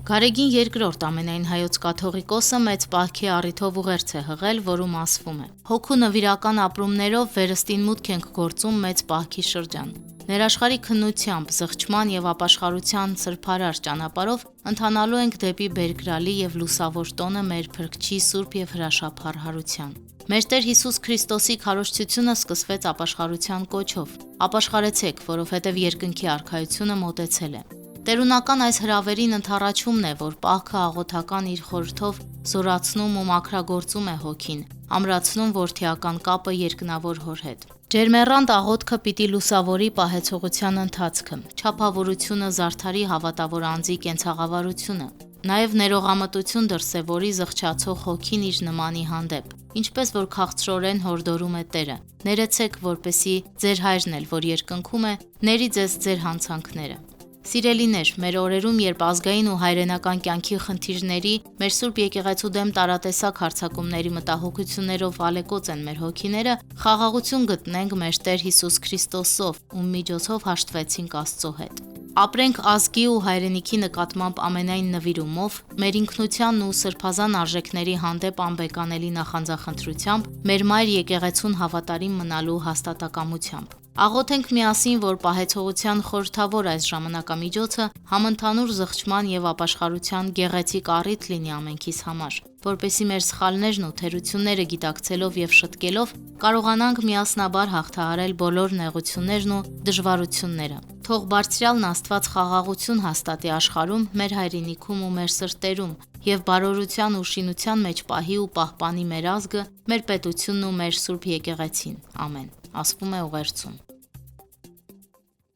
Գարեգին երկրորդ ամենայն հայոց կաթողիկոսը մեծ պահքի առիթով ուղերձ է հղել, որում ասվում է. «Հոգու նվիրական ապրումներով վերստին մուտք ենք գործում մեծ պահքի շրջան։ Ներաշխարհի քննությամբ, զղջման եւ ապաշխարության սրբարար ճանապարհով ընթանալու ենք դեպի բերկրալի եւ լուսավոր տոնը մեր Փրկչի սուրբ եւ հրաշափառ հարության։ Մեր Տեր Հիսուս Քրիստոսի քարոզչությունը սկսվեց ապաշխարության կոչով։ Ապաշխարեցեք, որովհետեւ երկնքի արքայությունը մոտեցել է։ Տերունական այս հրավերին ընդառաջումն է, որ պահքը աղոթական իր խորհրդով զորացնում ու մաքրագործում է հոգին, ամրացնում որդիական կապը երկնավոր հոր հետ։ Ջերմեռանդ աղոթքը պիտի լուսավորի պահեցողության ընթացքը, չափավորությունը զարդարի հավատավոր անձի կենցաղավարությունը, նաև ներողամտություն դրսևորի զղջացող հոգին իր նմանի հանդեպ, ինչպես որ քաղցրորեն հորդորում է Տերը. ներեցեք, որպեսի ձեր հայրն էլ, որ երկնքում է, ների ձեզ ձեր հանցանքները։ Սիրելիներ, մեր օրերում, երբ ազգային ու հայրենական կյանքի խնդիրների, մեր Սուրբ եկեղեցու դեմ տարատեսակ հարձակումների մտահոգություններով ալեկոծ են մեր հոգիները, խաղաղություն գտնենք մեր Տեր Հիսուս Քրիստոսով, ում միջոցով հաշտվեցինք Աստծո հետ։ Ապրենք ազգի ու հայրենիքի նկատմամբ ամենայն նվիրումով, մեր ինքնությանն ու սրբազան արժեքների հանդեպ անբեկանելի նախանձախնդրությամբ, մեր Մայր եկեղեցուն հավատարիմ մնալու հաստատակամությամբ։ Աղոթենք միասին, որ պահեցողության խորհրդավոր այս ժամանակամիջոցը համընդհանուր զղջման եւ ապաշխարության գեղեցիկ առիթ լինի ամենքիս համար, որպեսզի մեր սխալներն ու թերությունները գիտակցելով եւ շտկելով կարողանանք միասնաբար հաղթահարել բոլոր նեղություններն ու դժվարությունները։ Թող Բարձրյալն Աստված խաղաղություն հաստատի աշխարհում, մեր հայրենիքում ու մեր սրտերում եւ բարօրության ու շինության մեջ պահի ու պահպանի մեր ազգը, մեր պետությունն ու մեր Սուրբ եկեղեցին։ Ամեն։ Ասվում է ուղերձում։